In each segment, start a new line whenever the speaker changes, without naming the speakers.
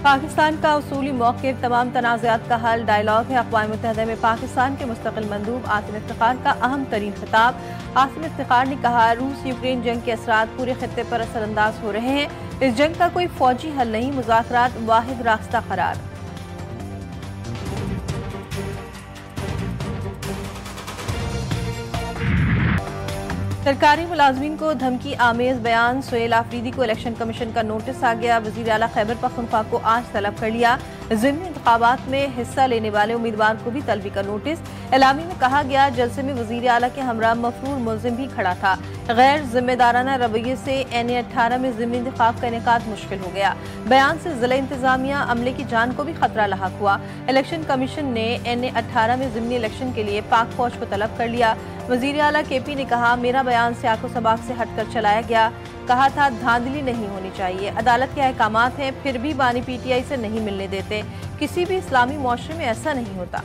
पाकिस्तान का उसूली मौक़िफ़ तमाम तनाज़ात का हल डायलॉग है। अक़वाम मुत्तहिदा में पाकिस्तान के मुस्तक़िल मंदूब आसिम इफ्तिख़ार का अहम तरीन खिताब। आसिम इफ्तिख़ार ने कहा, रूस यूक्रेन जंग के असरात पूरे खित्ते पर असरअंदाज हो रहे हैं। इस जंग का कोई फ़ौजी हल नहीं, मुज़ाकरात वाहिद रास्ता करार। सरकारी मुलाजमीन को धमकी आमेज बयान। सुहेल आफरीदी को इलेक्शन कमीशन का नोटिस आ गया। वज़ीर आला खैबर पख्तूनख्वा को आज तलब कर लिया। ज़िमनी इंतखाबात में हिस्सा लेने वाले उम्मीदवार को भी तलबी का नोटिस। एलामी में कहा गया, जलसे में वज़ीर आला के हमरा मफरूर मुल्ज़िम भी खड़ा था। गैर जिम्मेदाराना रवैये से NA-18 में ज़िमनी इंतखाब का इनेकाद मुश्किल हो गया। बयान से ज़िला इंतजामिया अमले की जान को भी खतरा लाहक हुआ। इलेक्शन कमीशन ने NA-18 में ज़िमनी इलेक्शन के लिए पाक फौज को तलब कर लिया। वज़ीर आला KP ने कहा, मेरा बयान सियाको सबाक से हटकर चलाया गया। कहा था धांधली नहीं होनी चाहिए। अदालत के अहकामात हैं, फिर भी बानी PTI से नहीं मिलने देते। किसी भी इस्लामी मुआशरे में ऐसा नहीं होता।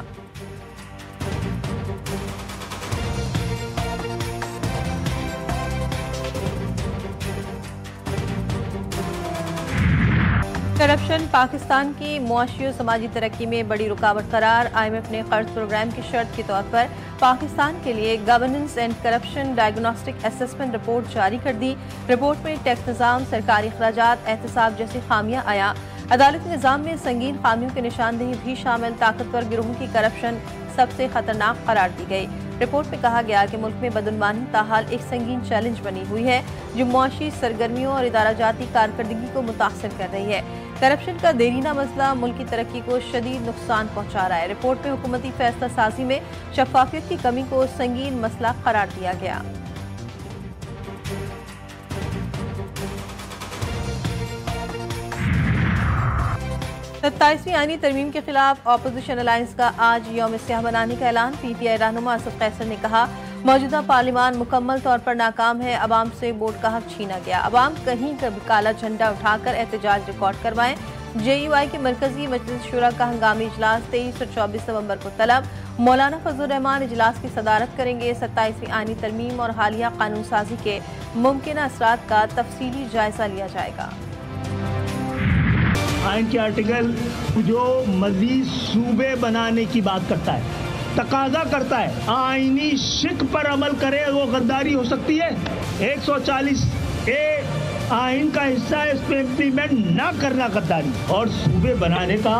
करप्शन पाकिस्तान की मुआशी और समाजी तरक्की में बड़ी रुकावट करार। IMF ने कर्ज प्रोग्राम की शर्त के तौर पर पाकिस्तान के लिए governance and corruption diagnostic assessment report जारी कर दी। रिपोर्ट में टैक्स निज़ाम, सरकारी अखराजात, एहतसाब जैसी खामियां आया। अदालती निज़ाम में संगीन खामियों की निशानदेही भी शामिल। ताकतवर गिरोहों की करप्शन सबसे खतरनाक करार दी गई। रिपोर्ट में कहा गया कि मुल्क में बदनवानी ताहाल एक संगीन चैलेंज बनी हुई है, जो मुआशी सरगर्मियों और इदारा जाती कारकर्दगी को मुतासर कर रही है। करप्शन का देरीना मसला मुल्क की तरक्की को शदीद नुकसान पहुंचा रहा है। रिपोर्ट में हुकूमती फैसला साजी में शफाफियत की कमी को संगीन मसला करार दिया गया। 27वीं आईनी तरमीम के खिलाफ अपोजिशन अलायंस का आज यौम स्याह बनाने का ऐलान। PTI रहनुमा असद कैसर ने कहा, मौजूदा पार्लिमान मुकम्मल तौर पर नाकाम है। अवाम से वोट का हक छीना गया। अवाम कहीं कभी काला झंडा उठाकर एहतजाज रिकॉर्ड करवाएं। JUI के मरकजी मजलिस शुरा का हंगामी इजलास 23 और 24 नवंबर को तलब। मौलाना फजल रहमान इजलास की सदारत करेंगे। 27वीं आईनी तरमीम और हालिया कानून साजी के मुमकिन असरात का तफसीली जायजा लिया जाएगा।
आइन के आर्टिकल जो मजीद सूबे बनाने की बात करता है, तकाजा करता है आईनी शिक पर अमल करे, वो गद्दारी हो सकती है। 140A आइन का हिस्सा है, इस पे इम्प्लीमेंट ना करना गद्दारी। और सूबे बनाने का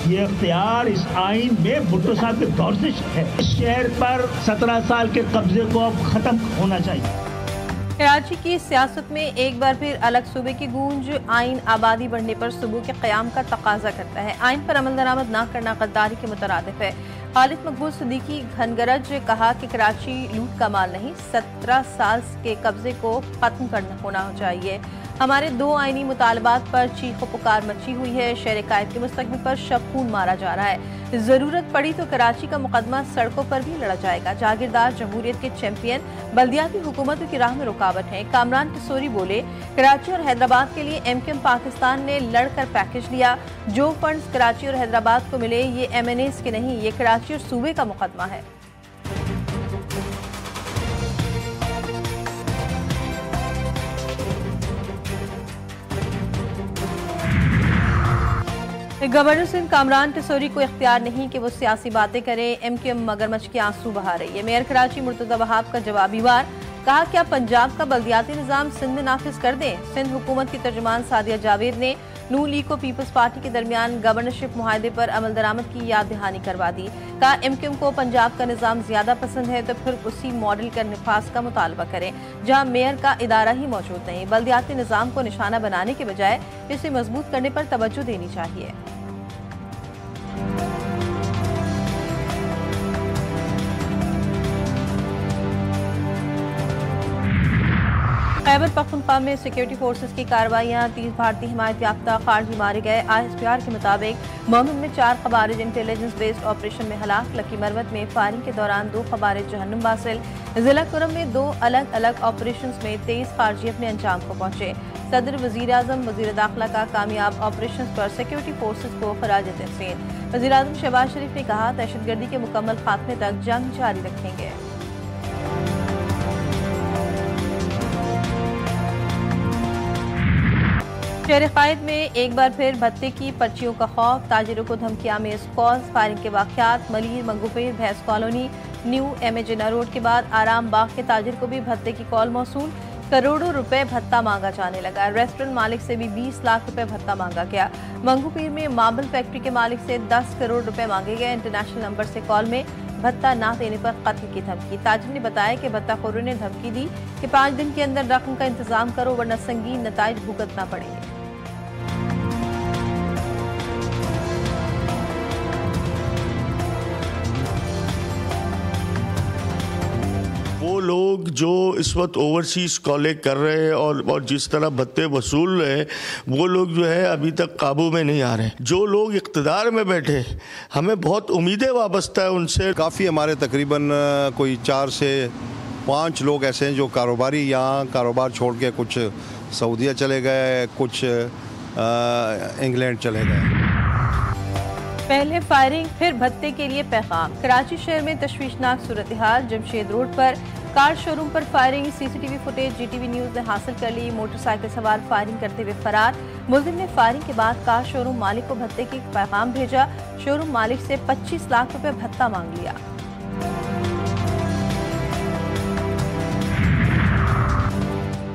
ये अख्तियार इस आइन में भुट्टो साहब के दौर से है। शहर पर 17 साल के कब्जे को अब खत्म होना चाहिए।
कराची की सियासत में एक बार फिर अलग सूबे की गूंज। आइन आबादी बढ़ने पर सूबों के क़याम का तकाजा करता है। आइन पर अमल दरामद न करना गद्दारी के मुतरादिफ है। खालिद मकबूल सिद्दीकी घनगरज कहा कि कराची लूट का माल नहीं, 17 साल के कब्जे को खत्म करना होना चाहिए। हमारे 2 आईनी मुतालबात पर चीख पुकार मची हुई है। शहर कायद के मुस्तकबिल पर शब खून मारा जा रहा है। जरूरत पड़ी तो कराची का मुकदमा सड़कों पर भी लड़ा जाएगा। जागीरदार जमहूरियत के चैंपियन बल्दियाती हुकूमतों की राह में रुकावट है। कामरान टिसोरी बोले, कराची और हैदराबाद के लिए MKM पाकिस्तान ने लड़कर पैकेज लिया। जो फंड्स कराची और हैदराबाद को मिले ये MNAs के नहीं, ये कराची और सूबे का मुकदमा है। गवर्नर सिंध कामरान टिसोरी को इख्तियार नहीं कि वो सियासी बातें करे। MKM मगरमच्छ के आंसू बहा रही है। मेयर कराची मुर्तजा वहाब का जवाबी वार। कहा, क्या पंजाब का बल्दियाती निज़ाम सिंध में नाफिज कर दें। सिंध हुकूमत की तर्जुमान सादिया जावेद ने नून लीग को पीपल्स पार्टी के दरमियान गवर्नरशिप मुआहदे पर अमल दरामद की याद दहानी करवा दी। कहा, MKM को पंजाब का निज़ाम ज्यादा पसंद है तो फिर उसी मॉडल का नफाज का मुतालबा करें, जहाँ मेयर का इदारा ही मौजूद नहीं। बल्दियाती निज़ाम को निशाना बनाने के बजाय इसे मजबूत करने पर तवज्जो देनी चाहिए। खैबर पख्तूनख्वा में सिक्योरिटी फोर्सेज की कार्रवाइयाँ। 30 भारतीय हिमायत याफ्ता खारजी मारे गए। ISPR के मुताबिक मोमिन में 4 खवारिज इंटेलिजेंस बेस्ड ऑपरेशन में हलाक। लकी मरवत में फायरिंग के दौरान 2 खवारिज जहन्नुम वासिल। जिला कुरम में 2 अलग अलग ऑपरेशन में 23 खारजी अपने अंजाम को पहुंचे। सदर, वजीर आजम, वजीर दाखिला का कामयाब ऑपरेशन पर सिक्योरिटी फोर्सेज को खराज तहसीन। वजीर आजम शहबाज शरीफ ने कहा, दहशतगर्दी के मुकम्मल खात्मे तक जंग जारी रखेंगे। शहर कायद में एक बार फिर भत्ते की पर्चियों का खौफ, ताजिरों को धमकियां में कॉल्स, फायरिंग के वाकयात। मलिर, मंगूपेर, भैंस कॉलोनी, न्यू एमेजिना रोड के बाद आराम बाग के ताजिर को भी भत्ते की कॉल मौसूल। करोड़ों रुपए भत्ता मांगा जाने लगा। रेस्टोरेंट मालिक से भी 20 लाख रुपए भत्ता मांगा गया। मंगूपीर में मार्बल फैक्ट्री के मालिक से 10 करोड़ रुपए मांगे गए। इंटरनेशनल नंबर से कॉल में भत्ता ना देने पर कत्ल की धमकी। ताजिर ने बताया कि भत्ताखोरों ने धमकी दी कि 5 दिन के अंदर रकम का इंतजाम करो वरना संगीन नताइज भुगतना पड़ेंगे।
वो लोग जो इस वक्त ओवरसीज कॉलेज कर रहे हैं और जिस तरह भत्ते वसूल रहे हैं, वो लोग जो है अभी तक काबू में नहीं आ रहे। जो लोग इख्तिदार में बैठे, हमें बहुत उम्मीदें वाबस्ता है उनसे।
काफ़ी हमारे तकरीबन कोई 4 से 5 लोग ऐसे हैं जो कारोबारी यहाँ कारोबार छोड़ के कुछ सऊदीया चले गए, कुछ इंग्लैंड चले गए।
पहले फायरिंग फिर भत्ते के लिए पैगाम। कराची शहर में तशवीशनाक सूरत हाल। जमशेद रोड पर कार शोरूम पर firing. CCTV footage Zee TV news ने हासिल कर ली। मोटरसाइकिल सवार फायरिंग करते हुए फरार। मुलजिम ने फायरिंग के बाद कार शोरूम मालिक को भत्ते की पैगाम भेजा। शोरूम मालिक से 25 लाख रुपए भत्ता मांग लिया।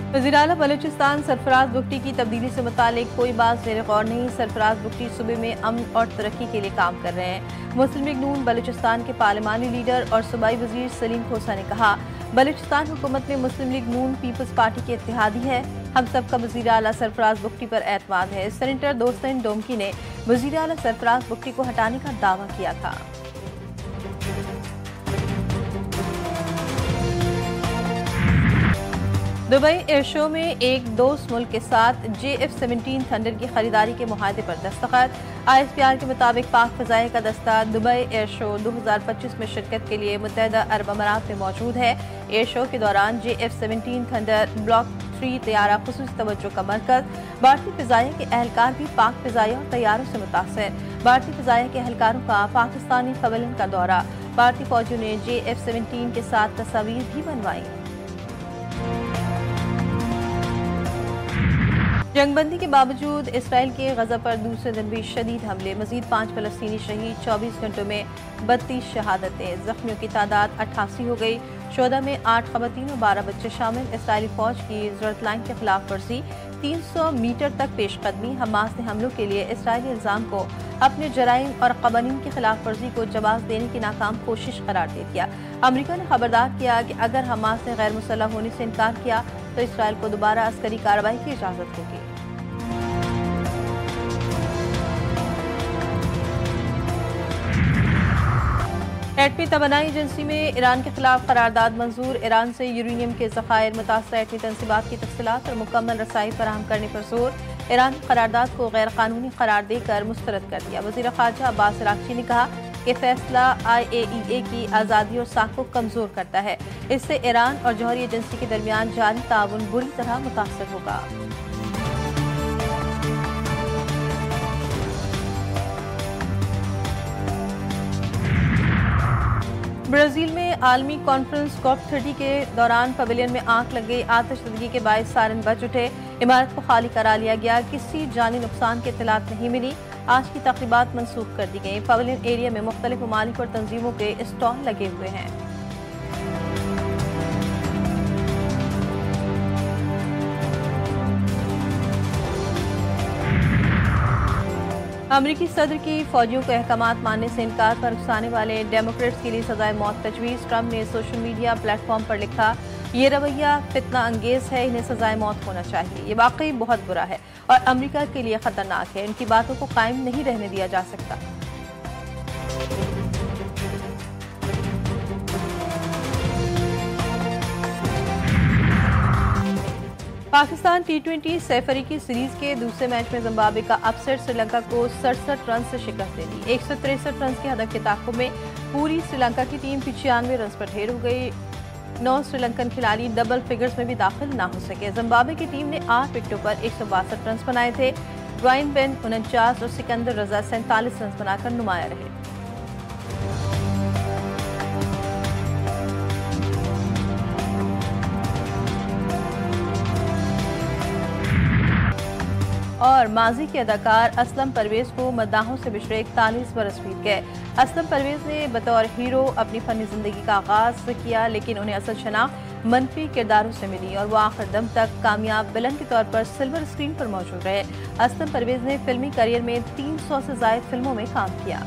वज़ीर-ए-आला बलूचिस्तान सरफराज बुगटी की तब्दीली से मुतालिक कोई बात ज़ेर गौर नहीं। सरफराज बुगटी सूबे में अमन और तरक्की के लिए काम कर रहे हैं। मुस्लिम लीग नून बलूचिस्तान के पार्लिमानी लीडर और सूबाई वजीर सलीम खोसा ने कहा, बलूचिस्तान हुकूमत में मुस्लिम लीग नून पीपल्स पार्टी के इत्तेहादी है। हम सबका वज़ीर-ए-आला सरफराज बुगटी पर एतमाद है। सेनेटर दोस्तन डोमकी ने वज़ीर-ए-आला सरफराज बुगटी को हटाने का दावा किया था। दुबई एयर शो में एक दोस्त मुल्क के साथ JF-17 थंडर की खरीदारी के मुआहदे पर दस्तखत। ISPR के मुताबिक पाक फ़ज़ाइया का दस्ता दुबई एयर शो 2025 में शिरकत के लिए मुत्तहदा अरब अमारात में मौजूद है। एयर शो के दौरान JF-17 थंडर ब्लॉक 3 तैयारा खुसूसी तवज्जो का मरकज। भारतीय फ़ज़ाइया के एहलकार भी पाक फ़ज़ाइया और तैयारों से मुतासर। भारतीय फ़ज़ाइया के एहलकारों का पाकिस्तानी कबीलन का दौरा। भारतीय फौजियों ने JF-17 के साथ तस्वीर भी बनवाई। जंगबंदी के बावजूद इसराइल के गजा पर दूसरे दिन भी शदीद हमले। मजीद 5 फलस्तीनी शहीद। 24 घंटों में 32 शहादतें। जख्मियों की तादाद 88 हो गई। शोधा में 8 खवातीन और 12 बच्चे शामिल। इसराइली फौज की ज़रूरत लाइन के खिलाफ वर्जी। 300 मीटर तक पेशकदमी। हमास ने हमलों के लिए इसराइली इल्ज़ाम को अपने जराइम और कवानीन की खिलाफ वर्जी को जवाब देने की नाकाम कोशिश करार दे दिया। अमरीका ने खबरदार किया कि अगर हमास ने गैर मुसल्लह होने से इनकार किया तो इसराइल को दोबारा अस्करी कार्रवाई की इजाज़त होगी। एटमी तवानाई एजेंसी में ईरान के खिलाफ करारदाद मंजूर। ईरान से यूरेनियम के ज़खायर, मुतासरा एटमी तंसीबात की तफसीलात और मुकम्मल रसाई फराहम करने पर जोर। ईरान ने करारदाद को गैर कानूनी करार देकर मुस्तरद कर दिया। वज़ीर ख़ारजा अब्बास अराग़ची ने कहा कि फैसला IAEA की आज़ादी और साख को कमज़ोर करता है। इससे ईरान और जौहरी एजेंसी के दरमियान जारी ताउन बुरी तरह मुतासर होगा। ब्राज़ील में आलमी कॉन्फ्रेंस COP30 के दौरान पवेलियन में आग लग गई। आतिशज़दगी के बायस सायरन बज उठे। इमारत को खाली करा लिया गया। किसी जानी नुकसान की इत्तलात नहीं मिली। आज की तक़रीबात मनसूख कर दी गई। पवेलियन एरिया में मुख्तलिफ ममालिक और तंजीमों के स्टॉल लगे हुए हैं। अमरीकी सदर की फौजियों को अहकामात मानने से इनकार पर उकसाने वाले डेमोक्रेट्स के लिए सजाए मौत तजवीज़। ट्रंप ने सोशल मीडिया प्लेटफॉर्म पर लिखा, ये रवैया फितना अंगेज है, इन्हें सजाए मौत होना चाहिए। ये वाकई बहुत बुरा है और अमरीका के लिए खतरनाक है। इनकी बातों को कायम नहीं रहने दिया जा सकता। पाकिस्तान T20 सैफरीकी सीरीज के दूसरे मैच में जिम्बाब्वे का अपसेट श्रीलंका को 67 रन से शिकस्त दे दी। 163 रन के हदफ के ताक़ुब में पूरी श्रीलंका की टीम 95 रन पर ढेर हो गई। 9 श्रीलंकन खिलाड़ी डबल फिगर्स में भी दाखिल ना हो सके। जिम्बाब्वे की टीम ने 8 विकेटों पर 162 रन बनाए थे। ड्वाइन बेन 49 और सिकंदर रजा 47 रन बनाकर नुमाया रहे। और माजी के अदाकार असलम परवेज को मद्दाहों से बिछड़े 41 बरस बीत गए। असलम परवेज ने बतौर हीरो अपनी फनी जिंदगी का आगाज किया, लेकिन उन्हें असल शनाख्त मनफी किरदारों से मिली और वो आखिर दम तक कामयाब विलन के तौर पर सिल्वर स्क्रीन पर मौजूद रहे। असलम परवेज ने फिल्मी करियर में 300 से ज्यादा फिल्मों में काम किया।